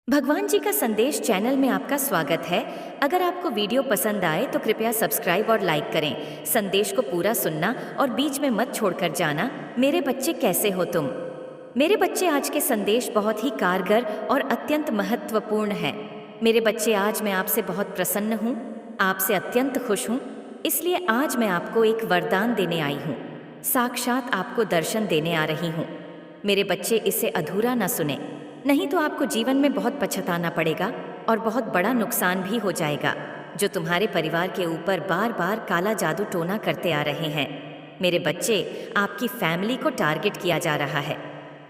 भगवान जी का संदेश चैनल में आपका स्वागत है। अगर आपको वीडियो पसंद आए तो कृपया सब्सक्राइब और लाइक करें। संदेश को पूरा सुनना और बीच में मत छोड़कर जाना। मेरे बच्चे, कैसे हो तुम? मेरे बच्चे, आज के संदेश बहुत ही कारगर और अत्यंत महत्वपूर्ण है। मेरे बच्चे, आज मैं आपसे बहुत प्रसन्न हूँ, आपसे अत्यंत खुश हूँ। इसलिए आज मैं आपको एक वरदान देने आई हूँ, साक्षात आपको दर्शन देने आ रही हूँ। मेरे बच्चे, इसे अधूरा ना सुने, नहीं तो आपको जीवन में बहुत पछताना पड़ेगा और बहुत बड़ा नुकसान भी हो जाएगा। जो तुम्हारे परिवार के ऊपर बार बार काला जादू टोना करते आ रहे हैं। मेरे बच्चे, आपकी फैमिली को टारगेट किया जा रहा है।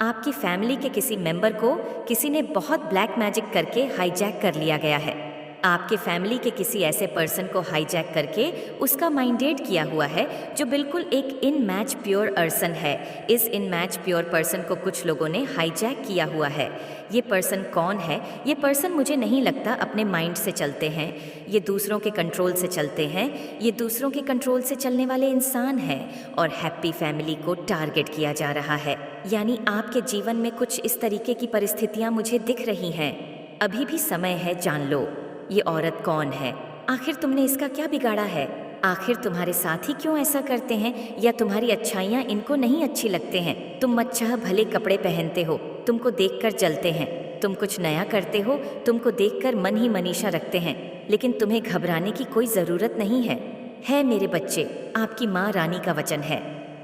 आपकी फैमिली के किसी मेंबर को किसी ने बहुत ब्लैक मैजिक करके हाईजैक कर लिया गया है। आपके फैमिली के किसी ऐसे पर्सन को हाईजैक करके उसका माइंडेड किया हुआ है, जो बिल्कुल एक इन मैच प्योर पर्सन है। इस इन मैच प्योर पर्सन को कुछ लोगों ने हाईजैक किया हुआ है। ये पर्सन कौन है? ये पर्सन मुझे नहीं लगता अपने माइंड से चलते हैं, ये दूसरों के कंट्रोल से चलते हैं। ये दूसरों के कंट्रोल से चलने वाले इंसान हैं और हैप्पी फैमिली को टारगेट किया जा रहा है। यानी आपके जीवन में कुछ इस तरीके की परिस्थितियां मुझे दिख रही हैं। अभी भी समय है, जान लो ये औरत कौन है। आखिर तुमने इसका क्या बिगाड़ा है? आखिर तुम्हारे साथी क्यों ऐसा करते हैं? या तुम्हारी अच्छाइयाँ इनको नहीं अच्छी लगते हैं? तुम अच्छा भले कपड़े पहनते हो, तुमको देखकर जलते हैं। तुम कुछ नया करते हो, तुमको देखकर मन ही मनीषा रखते हैं। लेकिन तुम्हें घबराने की कोई ज़रूरत नहीं है मेरे बच्चे, आपकी माँ रानी का वचन है।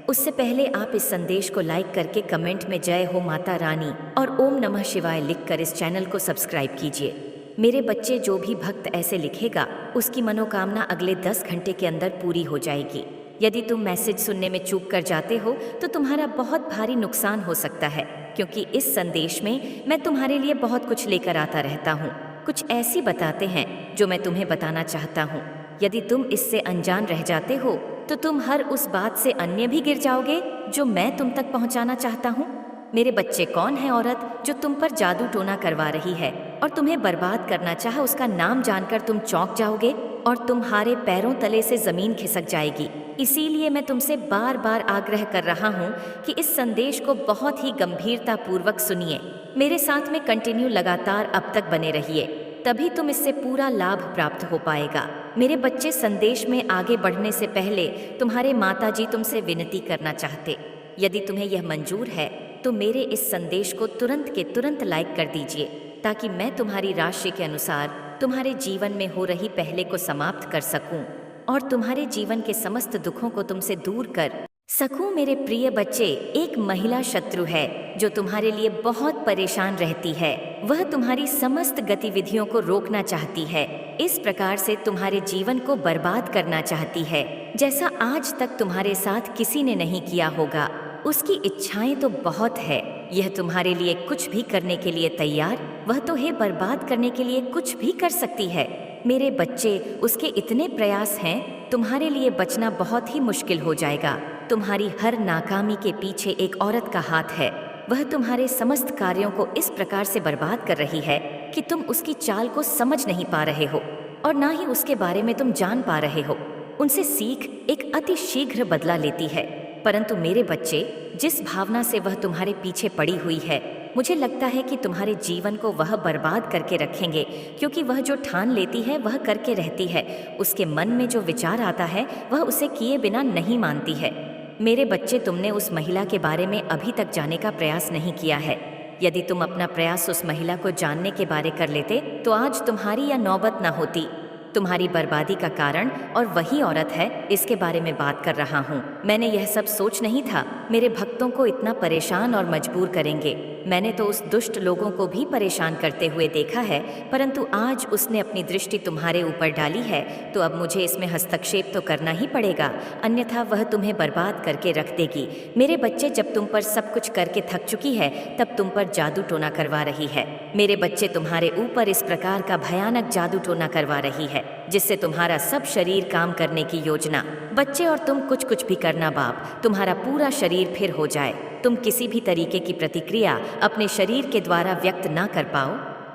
उससे पहले आप इस संदेश को लाइक करके कमेंट में जय हो माता रानी और ओम नमः शिवाय लिखकर इस चैनल को सब्सक्राइब कीजिए। मेरे बच्चे, जो भी भक्त ऐसे लिखेगा उसकी मनोकामना अगले 10 घंटे के अंदर पूरी हो जाएगी। यदि तुम मैसेज सुनने में चूक कर जाते हो तो तुम्हारा बहुत भारी नुकसान हो सकता है, क्योंकि इस संदेश में मैं तुम्हारे लिए बहुत कुछ लेकर आता रहता हूँ। कुछ ऐसी बताते हैं जो मैं तुम्हें बताना चाहता हूँ। यदि तुम इससे अनजान रह जाते हो तो तुम हर उस बात से अन्य भी गिर जाओगे जो मैं तुम तक पहुँचाना चाहता हूँ। मेरे बच्चे, कौन है औरत जो तुम पर जादू टोना करवा रही है और तुम्हें बर्बाद करना चाहा? उसका नाम जानकर तुम चौंक जाओगे और तुम्हारे पैरों तले से जमीन खिसक जाएगी। इसीलिए मैं तुमसे बार बार आग्रह कर रहा हूँ कि इस संदेश को बहुत ही गंभीरता पूर्वक सुनिए। मेरे साथ में कंटिन्यू लगातार अब तक बने रहिए, तभी तुम इससे पूरा लाभ प्राप्त हो पाएगा। मेरे बच्चे, संदेश में आगे बढ़ने से पहले तुम्हारे माताजी तुमसे विनती करना चाहते। यदि तुम्हें यह मंजूर है तो मेरे इस संदेश को तुरंत के तुरंत लाइक कर दीजिए, ताकि मैं तुम्हारी राशि के अनुसार तुम्हारे जीवन में हो रही पहले को समाप्त कर सकूं और तुम्हारे जीवन के समस्त दुखों को तुमसे दूर कर सकूं। मेरे प्रिय बच्चे, एक महिला शत्रु है जो तुम्हारे लिए बहुत परेशान रहती है। वह तुम्हारी समस्त गतिविधियों को रोकना चाहती है, इस प्रकार से तुम्हारे जीवन को बर्बाद करना चाहती है, जैसा आज तक तुम्हारे साथ किसी ने नहीं किया होगा। उसकी इच्छाएं तो बहुत है, यह तुम्हारे लिए कुछ भी करने के लिए तैयार, वह तो है बर्बाद करने के लिए कुछ भी कर सकती है। मेरे बच्चे, उसके इतने प्रयास हैं, तुम्हारे लिए बचना बहुत ही मुश्किल हो जाएगा। तुम्हारी हर नाकामी के पीछे एक औरत का हाथ है। वह तुम्हारे समस्त कार्यों को इस प्रकार से बर्बाद कर रही है कि तुम उसकी चाल को समझ नहीं पा रहे हो और ना ही उसके बारे में तुम जान पा रहे हो। उनसे सीख एक अति शीघ्र बदला लेती है, परंतु मेरे बच्चे, जिस भावना से वह तुम्हारे पीछे पड़ी हुई है, मुझे लगता है कि तुम्हारे जीवन को वह बर्बाद करके रखेंगे, क्योंकि वह जो ठान लेती है वह करके रहती है। उसके मन में जो विचार आता है वह उसे किए बिना नहीं मानती है। मेरे बच्चे, तुमने उस महिला के बारे में अभी तक जानने का प्रयास नहीं किया है। यदि तुम अपना प्रयास उस महिला को जानने के बारे कर लेते तो आज तुम्हारी यह नौबत ना होती। तुम्हारी बर्बादी का कारण और वही औरत है, इसके बारे में बात कर रहा हूँ। मैंने यह सब सोच नहीं था मेरे भक्तों को इतना परेशान और मजबूर करेंगे। मैंने तो उस दुष्ट लोगों को भी परेशान करते हुए देखा है, परंतु आज उसने अपनी दृष्टि तुम्हारे ऊपर डाली है, तो अब मुझे इसमें हस्तक्षेप तो करना ही पड़ेगा, अन्यथा वह तुम्हें बर्बाद करके रख देगी। मेरे बच्चे, जब तुम पर सब कुछ करके थक चुकी है तब तुम पर जादू टोना करवा रही है। मेरे बच्चे, तुम्हारे ऊपर इस प्रकार का भयानक जादू टोना करवा रही है जिससे तुम्हारा सब शरीर काम करने की योजना, बच्चे, और तुम कुछ कुछ भी करना बाप, तुम्हारा पूरा शरीर फिर हो जाए। तुम किसी भी तरीके की प्रतिक्रिया अपने शरीर के द्वारा व्यक्त ना कर पाओ।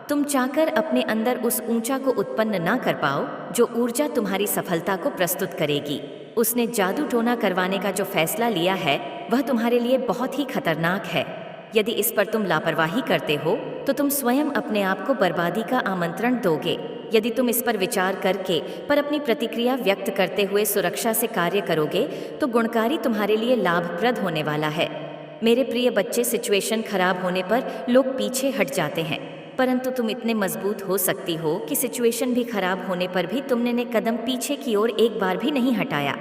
तुम चाहकर अपने अंदर उस ऊंचा को उत्पन्न ना कर पाओ जो ऊर्जा तुम्हारी सफलता को प्रस्तुत करेगी। उसने जादू टोना करवाने का जो फैसला लिया है वह तुम्हारे लिए बहुत ही खतरनाक है। यदि इस पर तुम लापरवाही करते हो तो तुम स्वयं अपने आप को बर्बादी का आमंत्रण दोगे। यदि तुम इस पर विचार करके पर अपनी प्रतिक्रिया व्यक्त करते हुए सुरक्षा से कार्य करोगे तो गुणकारी तुम्हारे लिए लाभप्रद होने वाला है। मेरे प्रिय बच्चे, सिचुएशन खराब होने पर लोग पीछे हट जाते हैं, परंतु तुम इतने मजबूत हो सकती हो कि सिचुएशन भी खराब होने पर भी तुमने ने कदम पीछे की ओर एक बार भी नहीं हटाया।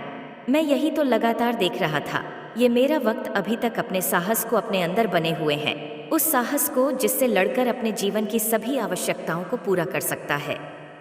मैं यही तो लगातार देख रहा था। ये मेरा वक्त अभी तक अपने साहस को अपने अंदर बने हुए हैं, उस साहस को जिससे लड़कर अपने जीवन की सभी आवश्यकताओं को पूरा कर सकता है।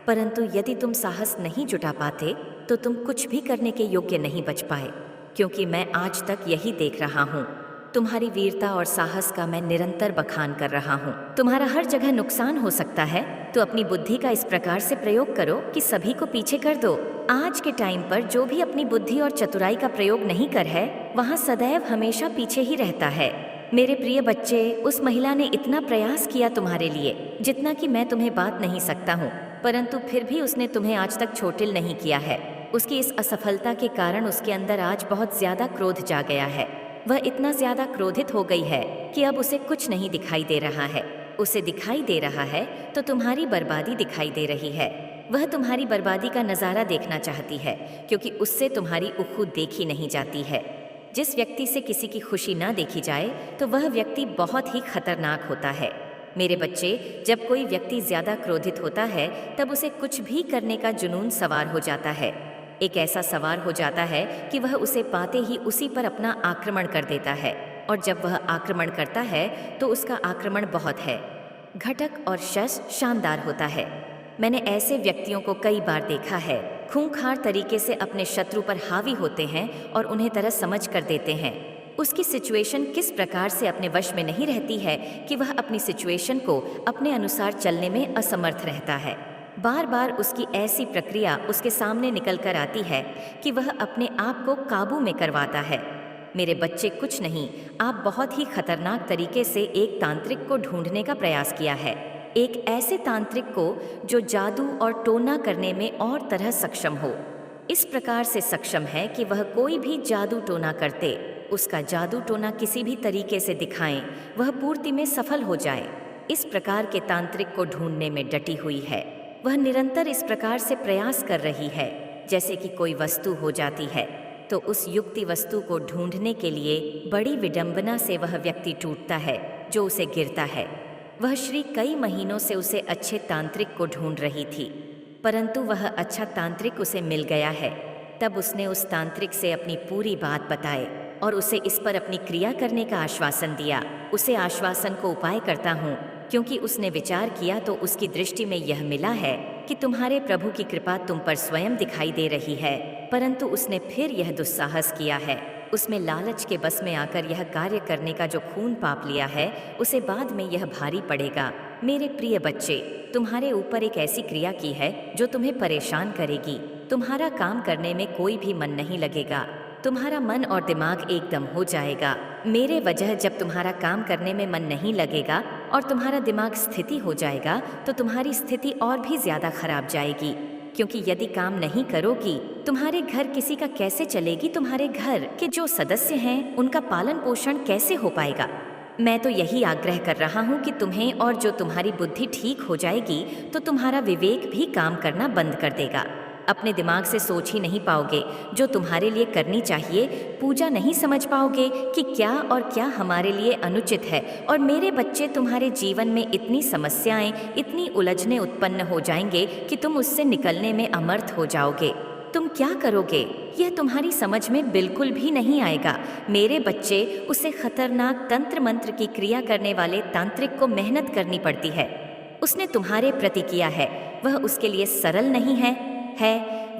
परंतु यदि तुम साहस नहीं जुटा पाते तो तुम कुछ भी करने के योग्य नहीं बच पाए, क्योंकि मैं आज तक यही देख रहा हूँ। तुम्हारी वीरता और साहस का मैं निरंतर बखान कर रहा हूँ। तुम्हारा हर जगह नुकसान हो सकता है, तो अपनी बुद्धि का इस प्रकार से प्रयोग करो कि सभी को पीछे कर दो। आज के टाइम पर जो भी अपनी बुद्धि और चतुराई का प्रयोग नहीं कर है, वहाँ सदैव हमेशा पीछे ही रहता है। मेरे प्रिय बच्चे, उस महिला ने इतना प्रयास किया तुम्हारे लिए जितना कि मैं तुम्हें बात नहीं सकता हूँ, परंतु फिर भी उसने तुम्हें आज तक चोटिल नहीं किया है। उसकी इस असफलता के कारण उसके अंदर आज बहुत ज्यादा क्रोध जा गया है। वह इतना ज्यादा क्रोधित हो गई है कि अब उसे कुछ नहीं दिखाई दे रहा है। उसे दिखाई दे रहा है तो तुम्हारी बर्बादी दिखाई दे रही है। वह तुम्हारी बर्बादी का नज़ारा देखना चाहती है, क्योंकि उससे तुम्हारी उखूद देखी नहीं जाती है। जिस व्यक्ति से किसी की खुशी ना देखी जाए तो वह व्यक्ति बहुत ही खतरनाक होता है। मेरे बच्चे, जब कोई व्यक्ति ज्यादा क्रोधित होता है तब उसे कुछ भी करने का जुनून सवार हो जाता है। एक ऐसा सवार हो जाता है कि वह उसे पाते ही उसी पर अपना आक्रमण कर देता है, और जब वह आक्रमण करता है तो उसका आक्रमण बहुत है, घटक और शश शानदार होता है। मैंने ऐसे व्यक्तियों को कई बार देखा है, खूंखार तरीके से अपने शत्रु पर हावी होते हैं और उन्हें तरस समझ कर देते हैं। उसकी सिचुएशन किस प्रकार से अपने वश में नहीं रहती है कि वह अपनी सिचुएशन को अपने अनुसार चलने में असमर्थ रहता है। बार बार उसकी ऐसी प्रक्रिया उसके सामने निकल कर आती है कि वह अपने आप को काबू में करवाता है। मेरे बच्चे, कुछ नहीं, आप बहुत ही खतरनाक तरीके से एक तांत्रिक को ढूंढने का प्रयास किया है। एक ऐसे तांत्रिक को जो जादू और टोना करने में और तरह सक्षम हो, इस प्रकार से सक्षम है कि वह कोई भी जादू टोना करते, उसका जादू टोना किसी भी तरीके से दिखाएं, वह पूर्ति में सफल हो जाए। इस प्रकार के तांत्रिक को ढूंढने में डटी हुई है। वह निरंतर इस प्रकार से प्रयास कर रही है जैसे कि कोई वस्तु हो जाती है तो उस युक्ति वस्तु को ढूंढने के लिए बड़ी विडंबना से वह व्यक्ति टूटता है जो उसे गिरता है। वह श्री कई महीनों से उसे अच्छे तांत्रिक को ढूंढ रही थी, परंतु वह अच्छा तांत्रिक उसे मिल गया है। तब उसने उस तांत्रिक से अपनी पूरी बात बताई और उसे इस पर अपनी क्रिया करने का आश्वासन दिया। उसे आश्वासन को उपाय करता हूँ क्योंकि उसने विचार किया तो उसकी दृष्टि में यह मिला है कि तुम्हारे प्रभु की कृपा तुम पर स्वयं दिखाई दे रही है, परंतु उसने फिर यह दुस्साहस किया है। उसमें लालच के बस में आकर यह कार्य करने का जो खून पाप लिया है, उसे बाद में यह भारी पड़ेगा। मेरे प्रिय बच्चे, तुम्हारे ऊपर एक ऐसी क्रिया की है जो तुम्हें परेशान करेगी। तुम्हारा काम करने में कोई भी मन नहीं लगेगा, तुम्हारा मन और दिमाग एकदम हो जाएगा। मेरे वजह जब तुम्हारा काम करने में मन नहीं लगेगा और तुम्हारा दिमाग स्थिति हो जाएगा तो तुम्हारी स्थिति और भी ज्यादा खराब जाएगी, क्योंकि यदि काम नहीं करोगी तुम्हारे घर किसी का कैसे चलेगी, तुम्हारे घर के जो सदस्य हैं उनका पालन पोषण कैसे हो पाएगा। मैं तो यही आग्रह कर रहा हूँ कि तुम्हें, और जो तुम्हारी बुद्धि ठीक हो जाएगी तो तुम्हारा विवेक भी काम करना बंद कर देगा। अपने दिमाग से सोच ही नहीं पाओगे जो तुम्हारे लिए करनी चाहिए, पूजा नहीं समझ पाओगे कि क्या और क्या हमारे लिए अनुचित है। और मेरे बच्चे, तुम्हारे जीवन में इतनी समस्याएं, इतनी उलझने उत्पन्न हो जाएंगे कि तुम उससे निकलने में अमर्थ हो जाओगे। तुम क्या करोगे यह तुम्हारी समझ में बिल्कुल भी नहीं आएगा। मेरे बच्चे, उसे खतरनाक तंत्र मंत्र की क्रिया करने वाले तांत्रिक को मेहनत करनी पड़ती है। उसने तुम्हारे प्रति किया है, वह उसके लिए सरल नहीं है।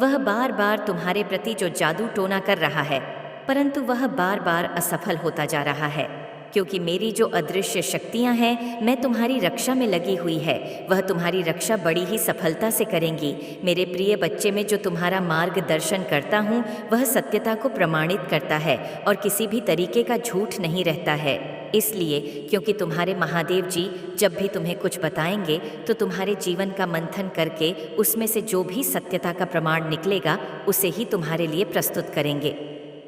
वह बार बार तुम्हारे प्रति जो जादू टोना कर रहा है, परंतु वह बार बार असफल होता जा रहा है, क्योंकि मेरी जो अदृश्य शक्तियां हैं मैं तुम्हारी रक्षा में लगी हुई है, वह तुम्हारी रक्षा बड़ी ही सफलता से करेंगी। मेरे प्रिय बच्चे, में जो तुम्हारा मार्गदर्शन करता हूँ वह सत्यता को प्रमाणित करता है और किसी भी तरीके का झूठ नहीं रहता है। इसलिए क्योंकि तुम्हारे महादेव जी जब भी तुम्हें कुछ बताएंगे तो तुम्हारे जीवन का मंथन करके उसमें से जो भी सत्यता का प्रमाण निकलेगा उसे ही तुम्हारे लिए प्रस्तुत करेंगे।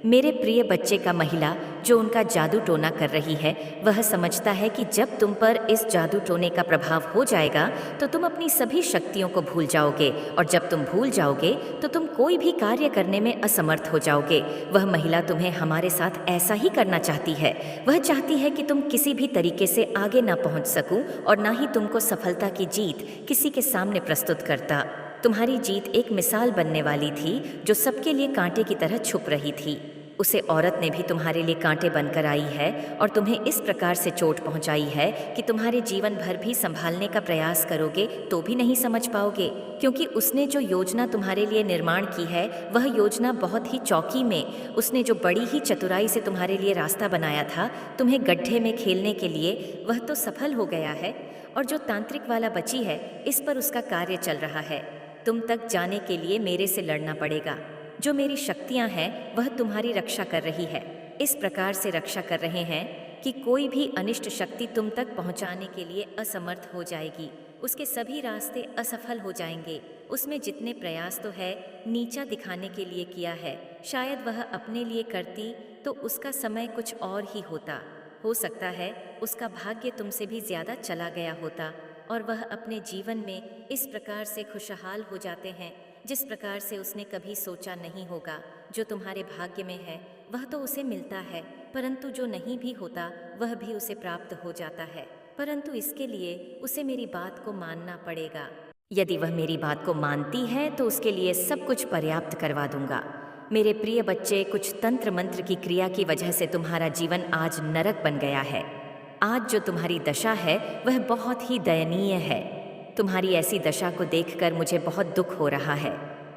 मेरे प्रिय बच्चे का महिला जो उनका जादू टोना कर रही है, वह समझता है कि जब तुम पर इस जादू टोने का प्रभाव हो जाएगा तो तुम अपनी सभी शक्तियों को भूल जाओगे, और जब तुम भूल जाओगे तो तुम कोई भी कार्य करने में असमर्थ हो जाओगे। वह महिला तुम्हें हमारे साथ ऐसा ही करना चाहती है। वह चाहती है कि तुम किसी भी तरीके से आगे ना पहुंच सकूं और ना ही तुमको सफलता की जीत किसी के सामने प्रस्तुत करता। तुम्हारी जीत एक मिसाल बनने वाली थी जो सबके लिए कांटे की तरह छुप रही थी। उसे औरत ने भी तुम्हारे लिए कांटे बनकर आई है और तुम्हें इस प्रकार से चोट पहुंचाई है कि तुम्हारे जीवन भर भी संभालने का प्रयास करोगे तो भी नहीं समझ पाओगे, क्योंकि उसने जो योजना तुम्हारे लिए निर्माण की है वह योजना बहुत ही चौकी में, उसने जो बड़ी ही चतुराई से तुम्हारे लिए रास्ता बनाया था तुम्हें गड्ढे में खेलने के लिए, वह तो सफल हो गया है। और जो तांत्रिक वाला बची है, इस पर उसका कार्य चल रहा है। तुम तक जाने के लिए मेरे से लड़ना पड़ेगा। जो मेरी शक्तियां हैं वह तुम्हारी रक्षा कर रही है। इस प्रकार से रक्षा कर रहे हैं कि कोई भी अनिष्ट शक्ति तुम तक पहुंचाने के लिए असमर्थ हो जाएगी। उसके सभी रास्ते असफल हो जाएंगे। उसमें जितने प्रयास तो है नीचा दिखाने के लिए किया है, शायद वह अपने लिए करती तो उसका समय कुछ और ही होता। हो सकता है उसका भाग्य तुमसे भी ज्यादा चला गया होता और वह अपने जीवन में इस प्रकार से खुशहाल हो जाते हैं जिस प्रकार से उसने कभी सोचा नहीं होगा। जो तुम्हारे भाग्य में है वह तो उसे मिलता है, परंतु जो नहीं भी होता वह भी उसे प्राप्त हो जाता है, परंतु इसके लिए उसे मेरी बात को मानना पड़ेगा। यदि वह मेरी बात को मानती है तो उसके लिए सब कुछ पर्याप्त करवा दूंगा। मेरे प्रिय बच्चे, कुछ तंत्र मंत्र की क्रिया की वजह से तुम्हारा जीवन आज नरक बन गया है। आज जो तुम्हारी दशा है वह बहुत ही दयनीय है। तुम्हारी ऐसी दशा को देखकर मुझे बहुत दुख हो रहा है।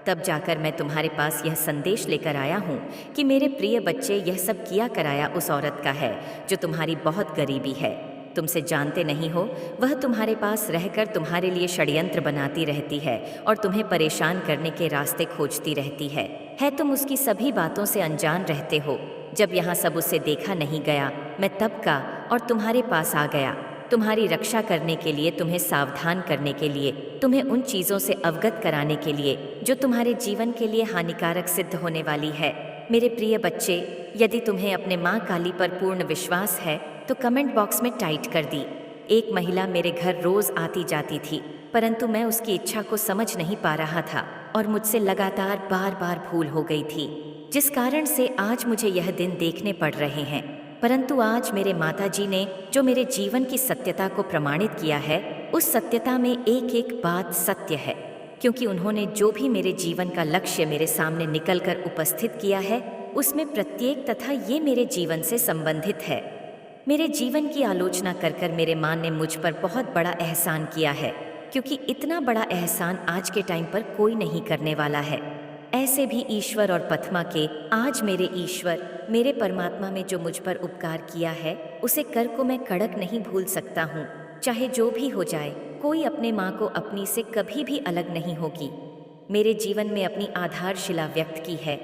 तब जाकर मैं तुम्हारे पास यह संदेश लेकर आया हूँ कि मेरे प्रिय बच्चे, यह सब किया कराया उस औरत का है जो तुम्हारी बहुत गरीबी है। तुमसे जानते नहीं हो, वह तुम्हारे पास रहकर तुम्हारे लिए षड्यंत्र बनाती रहती है और तुम्हें परेशान करने के रास्ते खोजती रहती है। तुम उसकी सभी बातों से अनजान रहते हो। जब यहाँ सब उसे देखा नहीं गया, मैं तब का और तुम्हारे पास आ गया, तुम्हारी रक्षा करने के लिए, तुम्हें सावधान करने के लिए, तुम्हें उन चीज़ों से अवगत कराने के लिए जो तुम्हारे जीवन के लिए हानिकारक सिद्ध होने वाली है। मेरे प्रिय बच्चे, यदि तुम्हें अपने माँ काली पर पूर्ण विश्वास है तो कमेंट बॉक्स में टाइट कर दी। एक महिला मेरे घर रोज आती जाती थी, परंतु मैं उसकी इच्छा को समझ नहीं पा रहा था और मुझसे लगातार बार बार भूल हो गई थी, जिस कारण से आज मुझे यह दिन देखने पड़ रहे हैं। परंतु आज मेरे माताजी ने जो मेरे जीवन की सत्यता को प्रमाणित किया है, उस सत्यता में एक एक बात सत्य है, क्योंकि उन्होंने जो भी मेरे जीवन का लक्ष्य मेरे सामने निकलकर उपस्थित किया है उसमें प्रत्येक तथा ये मेरे जीवन से संबंधित है। मेरे जीवन की आलोचना कर कर मेरे माँ ने मुझ पर बहुत बड़ा एहसान किया है, क्योंकि इतना बड़ा एहसान आज के टाइम पर कोई नहीं करने वाला है। ऐसे भी ईश्वर और पथमा के आज मेरे ईश्वर, मेरे परमात्मा में जो मुझ पर उपकार किया है उसे कर को मैं कड़क नहीं भूल सकता हूँ। चाहे जो भी हो जाए, कोई अपने माँ को अपनी से कभी भी अलग नहीं होगी। मेरे जीवन में अपनी आधारशिला व्यक्त की है।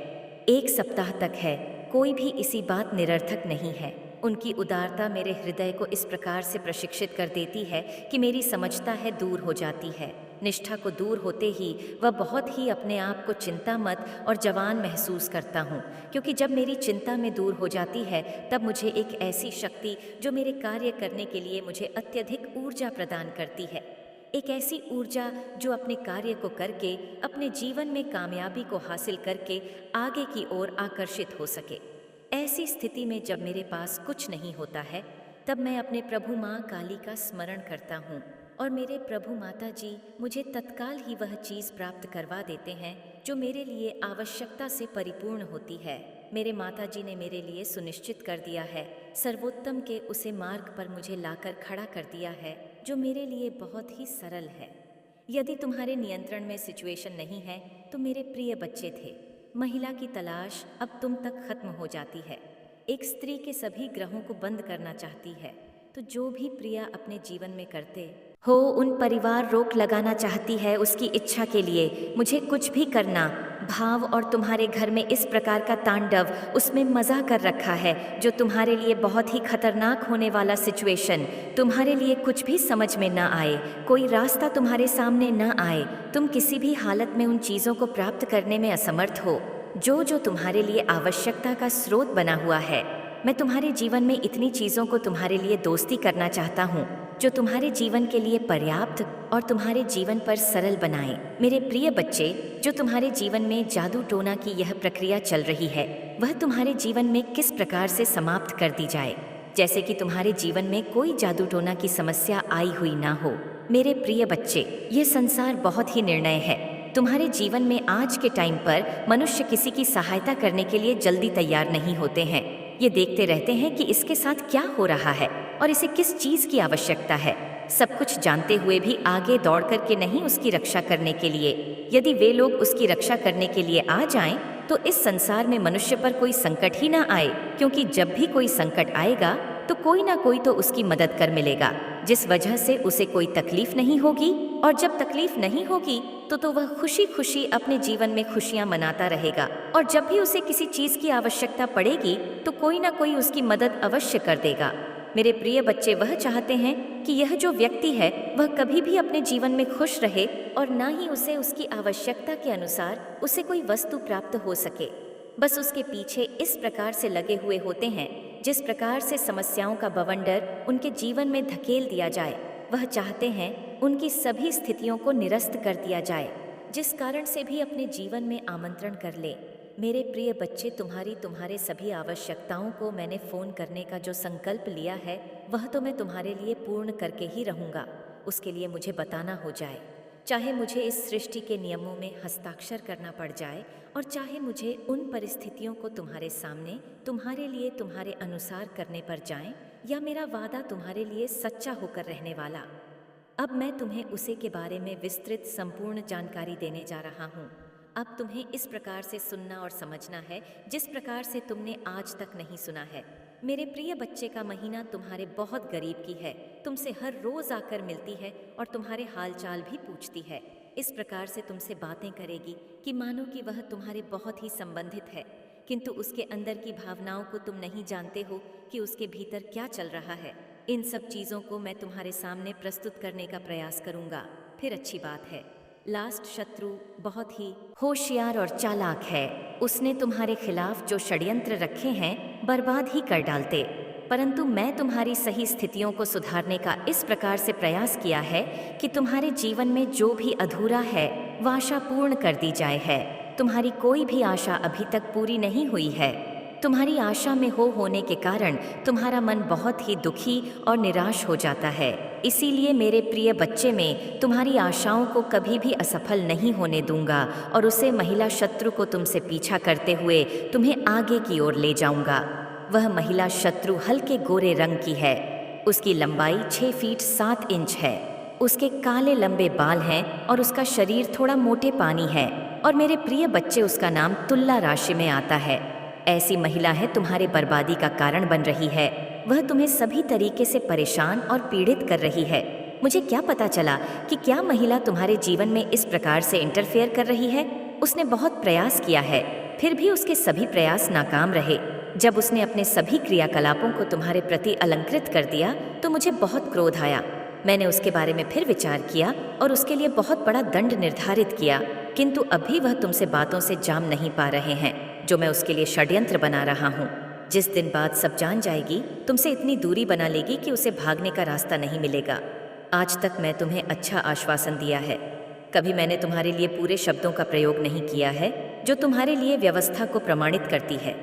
1 सप्ताह तक है, कोई भी इसी बात निरर्थक नहीं है। उनकी उदारता मेरे हृदय को इस प्रकार से प्रशिक्षित कर देती है कि मेरी समझता है दूर हो जाती है। निष्ठा को दूर होते ही वह बहुत ही अपने आप को चिंता मत और जवान महसूस करता हूँ, क्योंकि जब मेरी चिंता में दूर हो जाती है तब मुझे एक ऐसी शक्ति जो मेरे कार्य करने के लिए मुझे अत्यधिक ऊर्जा प्रदान करती है, एक ऐसी ऊर्जा जो अपने कार्य को करके अपने जीवन में कामयाबी को हासिल करके आगे की ओर आकर्षित हो सके। ऐसी स्थिति में जब मेरे पास कुछ नहीं होता है तब मैं अपने प्रभु माँ काली का स्मरण करता हूँ और मेरे प्रभु माता जी मुझे तत्काल ही वह चीज़ प्राप्त करवा देते हैं जो मेरे लिए आवश्यकता से परिपूर्ण होती है। मेरे माता जी ने मेरे लिए सुनिश्चित कर दिया है, सर्वोत्तम के उसे मार्ग पर मुझे लाकर खड़ा कर दिया है जो मेरे लिए बहुत ही सरल है। यदि तुम्हारे नियंत्रण में सिचुएशन नहीं है तो मेरे प्रिय बच्चे थे, महिला की तलाश अब तुम तक खत्म हो जाती है। एक स्त्री के सभी ग्रहों को बंद करना चाहती है, तो जो भी प्रिया अपने जीवन में करते हो उन परिवार रोक लगाना चाहती है उसकी इच्छा के लिए। मुझे कुछ भी करना भाव और तुम्हारे घर में इस प्रकार का तांडव उसमें मज़ा कर रखा है जो तुम्हारे लिए बहुत ही खतरनाक होने वाला सिचुएशन, तुम्हारे लिए कुछ भी समझ में ना आए, कोई रास्ता तुम्हारे सामने ना आए, तुम किसी भी हालत में उन चीज़ों को प्राप्त करने में असमर्थ हो जो जो तुम्हारे लिए आवश्यकता का स्रोत बना हुआ है। मैं तुम्हारे जीवन में इतनी चीज़ों को तुम्हारे लिए दोस्ती करना चाहता हूँ जो तुम्हारे जीवन के लिए पर्याप्त और तुम्हारे जीवन पर सरल बनाए। मेरे प्रिय बच्चे, जो तुम्हारे जीवन में जादू टोना की यह प्रक्रिया चल रही है, वह तुम्हारे जीवन में किस प्रकार से समाप्त कर दी जाए, जैसे कि तुम्हारे जीवन में कोई जादू टोना की समस्या आई हुई ना हो। मेरे प्रिय बच्चे, यह संसार बहुत ही निर्णय है। तुम्हारे जीवन में आज के टाइम पर मनुष्य किसी की सहायता करने के लिए जल्दी तैयार नहीं होते हैं। ये देखते रहते हैं कि इसके साथ क्या हो रहा है और इसे किस चीज की आवश्यकता है, सब कुछ जानते हुए भी आगे दौड़ कर के नहीं उसकी रक्षा करने के लिए। यदि वे लोग उसकी रक्षा करने के लिए आ जाएं, तो इस संसार में मनुष्य पर कोई संकट ही ना आए, क्योंकि जब भी कोई संकट आएगा तो कोई ना कोई तो उसकी मदद कर मिलेगा, जिस वजह से उसे कोई तकलीफ नहीं होगी। और जब तकलीफ नहीं होगी तो वह खुशी खुशी अपने जीवन में खुशियां मनाता रहेगा। और जब भी उसे किसी चीज की आवश्यकता पड़ेगी तो कोई ना कोई उसकी मदद अवश्य कर देगा। मेरे प्रिय बच्चे, वह चाहते हैं कि यह जो व्यक्ति है वह कभी भी अपने जीवन में खुश रहे और ना ही उसे उसकी आवश्यकता के अनुसार उसे कोई वस्तु प्राप्त हो सके। बस उसके पीछे इस प्रकार से लगे हुए होते हैं जिस प्रकार से समस्याओं का बवंडर उनके जीवन में धकेल दिया जाए। वह चाहते हैं उनकी सभी स्थितियों को निरस्त कर दिया जाए, जिस कारण से भी अपने जीवन में आमंत्रण कर ले। मेरे प्रिय बच्चे, तुम्हारे सभी आवश्यकताओं को मैंने फ़ोन करने का जो संकल्प लिया है वह तो मैं तुम्हारे लिए पूर्ण करके ही रहूँगा। उसके लिए मुझे बताना हो जाए, चाहे मुझे इस सृष्टि के नियमों में हस्ताक्षर करना पड़ जाए और चाहे मुझे उन परिस्थितियों को तुम्हारे सामने तुम्हारे लिए तुम्हारे अनुसार करने पर जाएं, या मेरा वादा तुम्हारे लिए सच्चा होकर रहने वाला। अब मैं तुम्हें उसे के बारे में विस्तृत संपूर्ण जानकारी देने जा रहा हूँ। अब तुम्हें इस प्रकार से सुनना और समझना है जिस प्रकार से तुमने आज तक नहीं सुना है। मेरे प्रिय बच्चे, का महीना तुम्हारे बहुत गरीब की है, तुमसे हर रोज आकर मिलती है और तुम्हारे हालचाल भी पूछती है। इस प्रकार से तुमसे बातें करेगी कि मानो कि वह तुम्हारे बहुत ही संबंधित है, किंतु उसके अंदर की भावनाओं को तुम नहीं जानते हो कि उसके भीतर क्या चल रहा है। इन सब चीज़ों को मैं तुम्हारे सामने प्रस्तुत करने का प्रयास करूंगा। फिर अच्छी बात है, लास्ट शत्रु बहुत ही होशियार और चालाक है। उसने तुम्हारे खिलाफ जो षड्यंत्र रखे हैं बर्बाद ही कर डालते, परंतु मैं तुम्हारी सही स्थितियों को सुधारने का इस प्रकार से प्रयास किया है कि तुम्हारे जीवन में जो भी अधूरा है वह आशा पूर्ण कर दी जाए है। तुम्हारी कोई भी आशा अभी तक पूरी नहीं हुई है। तुम्हारी आशा में होने के कारण तुम्हारा मन बहुत ही दुखी और निराश हो जाता है। इसीलिए मेरे प्रिय बच्चे, में तुम्हारी आशाओं को कभी भी असफल नहीं होने दूंगा और उसे महिला शत्रु को तुमसे पीछा करते हुए तुम्हें आगे की ओर ले जाऊंगा। वह महिला शत्रु हल्के गोरे रंग की है। उसकी लंबाई 6 फीट 7 इंच है। उसके काले लंबे बाल हैं और उसका शरीर थोड़ा मोटे पानी है। और मेरे प्रिय बच्चे, उसका नाम तुला राशि में आता है। ऐसी महिला है तुम्हारे बर्बादी का कारण बन रही है। वह तुम्हें सभी तरीके से परेशान और पीड़ित कर रही है। मुझे क्या पता चला कि क्या महिला तुम्हारे जीवन में इस प्रकार से इंटरफेयर कर रही है। उसने बहुत प्रयास किया है, फिर भी उसके सभी प्रयास नाकाम रहे। जब उसने अपने सभी क्रियाकलापों को तुम्हारे प्रति अलंकृत कर दिया तो मुझे बहुत क्रोध आया। मैंने उसके बारे में फिर विचार किया और उसके लिए बहुत बड़ा दंड निर्धारित किया, किंतु अभी वह तुमसे बातों से जाम नहीं पा रहे हैं जो मैं उसके लिए षड्यंत्र बना रहा हूँ। जिस दिन बात सब जान जाएगी, तुमसे इतनी दूरी बना लेगी कि उसे भागने का रास्ता नहीं मिलेगा। आज तक मैं तुम्हें अच्छा आश्वासन दिया है, कभी मैंने तुम्हारे लिए पूरे शब्दों का प्रयोग नहीं किया है जो तुम्हारे लिए व्यवस्था को प्रमाणित करती है।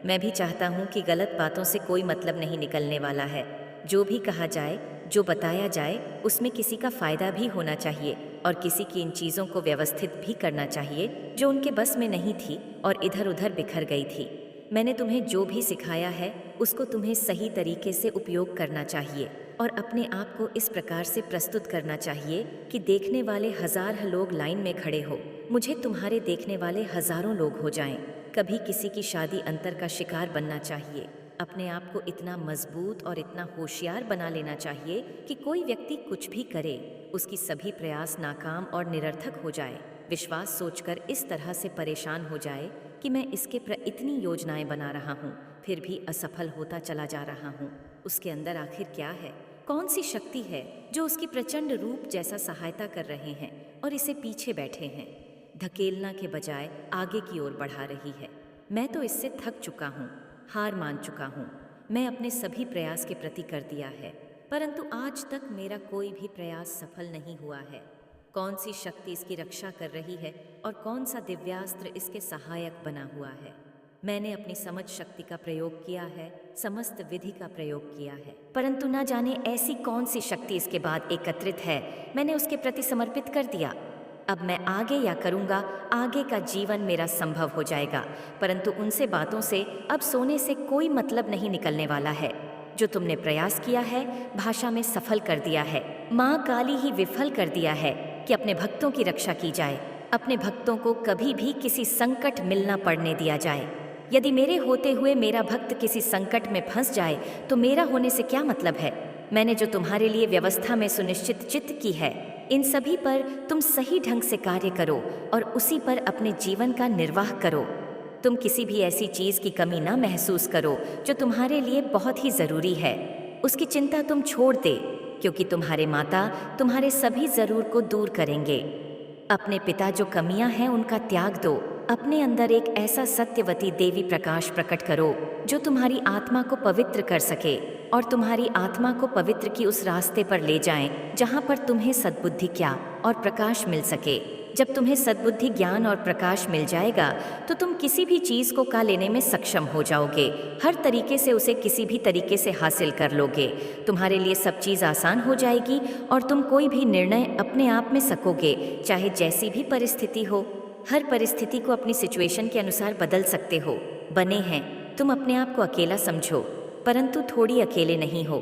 मैं भी चाहता हूँ कि गलत बातों से कोई मतलब नहीं निकलने वाला है। जो भी कहा जाए, जो बताया जाए, उसमें किसी का फायदा भी होना चाहिए और किसी की इन चीज़ों को व्यवस्थित भी करना चाहिए जो उनके बस में नहीं थी और इधर उधर बिखर गई थी। मैंने तुम्हें जो भी सिखाया है उसको तुम्हें सही तरीके से उपयोग करना चाहिए और अपने आप को इस प्रकार से प्रस्तुत करना चाहिए कि देखने वाले 1000 लोग लाइन में खड़े हो, मुझे तुम्हारे देखने वाले हज़ारों लोग हो जाएं। कभी किसी की शादी अंतर का शिकार बनना चाहिए। अपने आप को इतना मजबूत और इतना होशियार बना लेना चाहिए कि कोई व्यक्ति कुछ भी करे, उसकी सभी प्रयास नाकाम और निरर्थक हो जाए। विश्वास सोचकर इस तरह से परेशान हो जाए कि मैं इसके इतनी योजनाएं बना रहा हूँ, फिर भी असफल होता चला जा रहा हूँ। उसके अंदर आखिर क्या है? कौन सी शक्ति है जो उसकी प्रचंड रूप जैसा सहायता कर रहे हैं और इसे पीछे बैठे हैं? धकेलना के बजाय आगे की ओर बढ़ा रही है। मैं तो इससे थक चुका हूँ, हार मान चुका हूँ। मैं अपने सभी प्रयास के प्रति कर दिया है, परंतु आज तक मेरा कोई भी प्रयास सफल नहीं हुआ है। कौन सी शक्ति इसकी रक्षा कर रही है और कौन सा दिव्यास्त्र इसके सहायक बना हुआ है? मैंने अपनी समझ शक्ति का प्रयोग किया है, समस्त विधि का प्रयोग किया है, परंतु न जाने ऐसी कौन सी शक्ति इसके बाद एकत्रित है, मैंने उसके प्रति समर्पित कर दिया। अब मैं आगे या करूँगा, आगे का जीवन मेरा संभव हो जाएगा, परंतु उनसे बातों से अब सोने से कोई मतलब नहीं निकलने वाला है। जो तुमने प्रयास किया है, भाषा में सफल कर दिया है, माँ काली ही विफल कर दिया है कि अपने भक्तों की रक्षा की जाए, अपने भक्तों को कभी भी किसी संकट मिलना पड़ने दिया जाए। यदि मेरे होते हुए मेरा भक्त किसी संकट में फंस जाए तो मेरा होने से क्या मतलब है? मैंने जो तुम्हारे लिए व्यवस्था में सुनिश्चित चित्त की है, इन सभी पर तुम सही ढंग से कार्य करो और उसी पर अपने जीवन का निर्वाह करो। तुम किसी भी ऐसी चीज़ की कमी ना महसूस करो जो तुम्हारे लिए बहुत ही ज़रूरी है। उसकी चिंता तुम छोड़ दे, क्योंकि तुम्हारे माता तुम्हारे सभी ज़रूर को दूर करेंगे। अपने पिता जो कमियां हैं उनका त्याग दो। अपने अंदर एक ऐसा सत्यवती देवी प्रकाश प्रकट करो जो तुम्हारी आत्मा को पवित्र कर सके और तुम्हारी आत्मा को पवित्र की उस रास्ते पर ले जाएं जहां पर तुम्हें सद्बुद्धि क्या और प्रकाश मिल सके। जब तुम्हें सद्बुद्धि, ज्ञान और प्रकाश मिल जाएगा तो तुम किसी भी चीज़ को का लेने में सक्षम हो जाओगे। हर तरीके से उसे किसी भी तरीके से हासिल कर लोगे। तुम्हारे लिए सब चीज़ आसान हो जाएगी और तुम कोई भी निर्णय अपने आप में सकोगे, चाहे जैसी भी परिस्थिति हो। हर परिस्थिति को अपनी सिचुएशन के अनुसार बदल सकते हो। बने हैं तुम अपने आप को अकेला समझो, परंतु थोड़ी अकेले नहीं हो।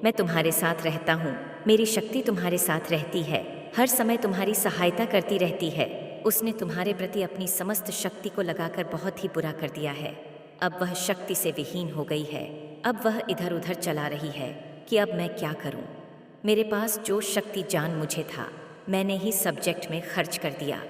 मैं तुम्हारे साथ रहता हूँ, मेरी शक्ति तुम्हारे साथ रहती है, हर समय तुम्हारी सहायता करती रहती है। उसने तुम्हारे प्रति अपनी समस्त शक्ति को लगाकर बहुत ही बुरा कर दिया है। अब वह शक्ति से विहीन हो गई है। अब वह इधर उधर चला रही है कि अब मैं क्या करूं। मेरे पास जो शक्ति जान मुझे था, मैंने ही सब्जेक्ट में खर्च कर दिया।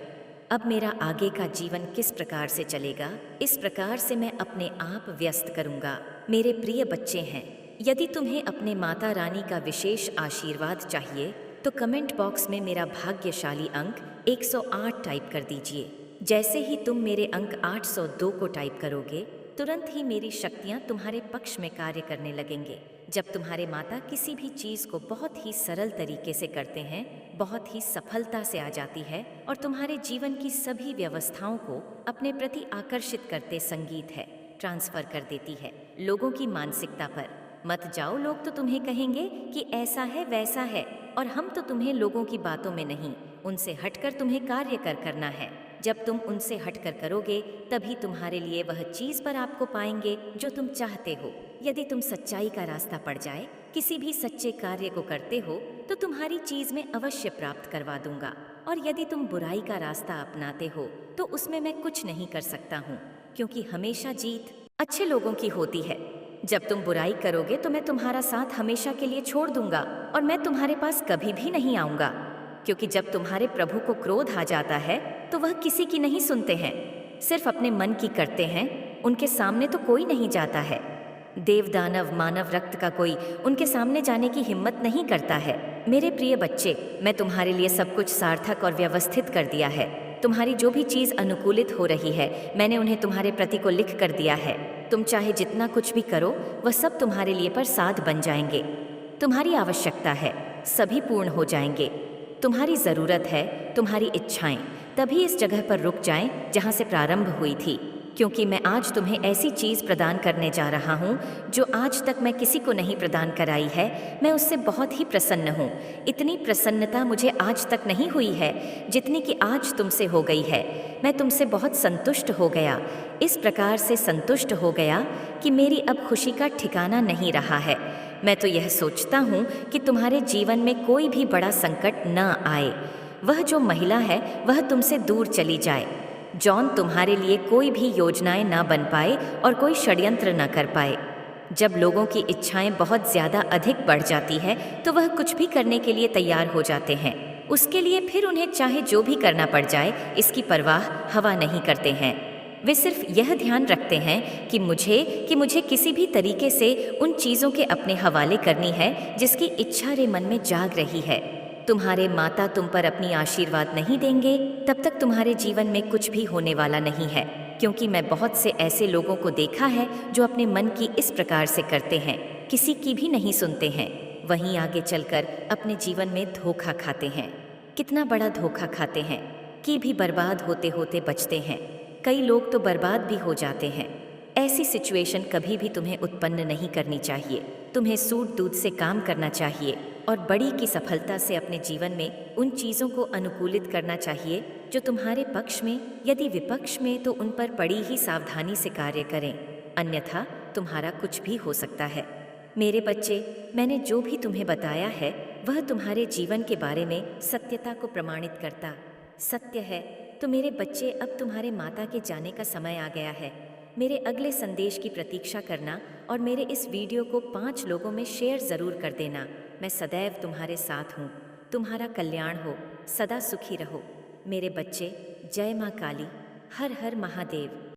अब मेरा आगे का जीवन किस प्रकार से चलेगा, इस प्रकार से मैं अपने आप व्यस्त करूंगा। मेरे प्रिय बच्चे हैं, यदि तुम्हें अपने माता रानी का विशेष आशीर्वाद चाहिए तो कमेंट बॉक्स में मेरा भाग्यशाली अंक 108 टाइप कर दीजिए। जैसे ही तुम मेरे अंक 802 को टाइप करोगे, तुरंत ही मेरी शक्तियाँ तुम्हारे पक्ष में कार्य करने लगेंगे। जब तुम्हारे माता किसी भी चीज़ को बहुत ही सरल तरीके से करते हैं, बहुत ही सफलता से आ जाती है और तुम्हारे जीवन की सभी व्यवस्थाओं को अपने प्रति आकर्षित करते संगीत है ट्रांसफ़र कर देती है लोगों की मानसिकता पर। मत जाओ, लोग तो तुम्हें कहेंगे कि ऐसा है वैसा है, और हम तो तुम्हें लोगों की बातों में नहीं, उनसे हटकर तुम्हें कार्य करना है। जब तुम उनसे हटकर करोगे तभी तुम्हारे लिए वह चीज़ पर आपको पाएंगे जो तुम चाहते हो। यदि तुम सच्चाई का रास्ता पड़ जाए, किसी भी सच्चे कार्य को करते हो तो तुम्हारी चीज़ में अवश्य प्राप्त करवा दूंगा, और यदि तुम बुराई का रास्ता अपनाते हो तो उसमें मैं कुछ नहीं कर सकता हूँ, क्योंकि हमेशा जीत अच्छे लोगों की होती है। जब तुम बुराई करोगे तो मैं तुम्हारा साथ हमेशा के लिए छोड़ दूंगा और मैं तुम्हारे पास कभी भी नहीं आऊंगा, क्योंकि जब तुम्हारे प्रभु को क्रोध आ जाता है तो वह किसी की नहीं सुनते हैं, सिर्फ अपने मन की करते हैं। उनके सामने तो कोई नहीं जाता है। देव दानव मानव रक्त का कोई उनके सामने जाने की हिम्मत नहीं करता है। मेरे प्रिय बच्चे, मैं तुम्हारे लिए सब कुछ सार्थक और व्यवस्थित कर दिया है। तुम्हारी जो भी चीज़ अनुकूलित हो रही है, मैंने उन्हें तुम्हारे प्रति को लिख कर दिया है। तुम चाहे जितना कुछ भी करो, वह सब तुम्हारे लिए प्रसाद बन जाएंगे। तुम्हारी आवश्यकता है, सभी पूर्ण हो जाएंगे। तुम्हारी ज़रूरत है, तुम्हारी इच्छाएं तभी इस जगह पर रुक जाएं जहां से प्रारंभ हुई थी, क्योंकि मैं आज तुम्हें ऐसी चीज़ प्रदान करने जा रहा हूँ जो आज तक मैं किसी को नहीं प्रदान कराई है। मैं उससे बहुत ही प्रसन्न हूँ। इतनी प्रसन्नता मुझे आज तक नहीं हुई है जितनी कि आज तुमसे हो गई है। मैं तुमसे बहुत संतुष्ट हो गया, इस प्रकार से संतुष्ट हो गया कि मेरी अब खुशी का ठिकाना नहीं रहा है। मैं तो यह सोचता हूँ कि तुम्हारे जीवन में कोई भी बड़ा संकट न आए। वह जो महिला है वह तुमसे दूर चली जाए। जॉन तुम्हारे लिए कोई भी योजनाएं ना बन पाए और कोई षड्यंत्र न कर पाए। जब लोगों की इच्छाएं बहुत ज़्यादा अधिक बढ़ जाती है तो वह कुछ भी करने के लिए तैयार हो जाते हैं। उसके लिए फिर उन्हें चाहे जो भी करना पड़ जाए, इसकी परवाह हवा नहीं करते हैं। वे सिर्फ यह ध्यान रखते हैं कि मुझे किसी भी तरीके से उन चीज़ों के अपने हवाले करनी है जिसकी इच्छा रे मन में जाग रही है। तुम्हारे माता तुम पर अपनी आशीर्वाद नहीं देंगे तब तक तुम्हारे जीवन में कुछ भी होने वाला नहीं है, क्योंकि मैं बहुत से ऐसे लोगों को देखा है जो अपने मन की इस प्रकार से करते हैं, किसी की भी नहीं सुनते हैं, वहीं आगे चलकर अपने जीवन में धोखा खाते हैं। कितना बड़ा धोखा खाते हैं कि भी बर्बाद होते होते बचते हैं। कई लोग तो बर्बाद भी हो जाते हैं। ऐसी सिचुएशन कभी भी तुम्हें उत्पन्न नहीं करनी चाहिए। तुम्हें सूट दूध से काम करना चाहिए और बड़ी की सफलता से अपने जीवन में उन चीज़ों को अनुकूलित करना चाहिए जो तुम्हारे पक्ष में, यदि विपक्ष में तो उन पर बड़ी ही सावधानी से कार्य करें, अन्यथा तुम्हारा कुछ भी हो सकता है। मेरे बच्चे, मैंने जो भी तुम्हें बताया है वह तुम्हारे जीवन के बारे में सत्यता को प्रमाणित करता सत्य है। तो मेरे बच्चे, अब तुम्हारे माता के जाने का समय आ गया है। मेरे अगले संदेश की प्रतीक्षा करना और मेरे इस वीडियो को 5 लोगों में शेयर ज़रूर कर देना। मैं सदैव तुम्हारे साथ हूँ। तुम्हारा कल्याण हो, सदा सुखी रहो। मेरे बच्चे, जय माँ काली, हर हर महादेव।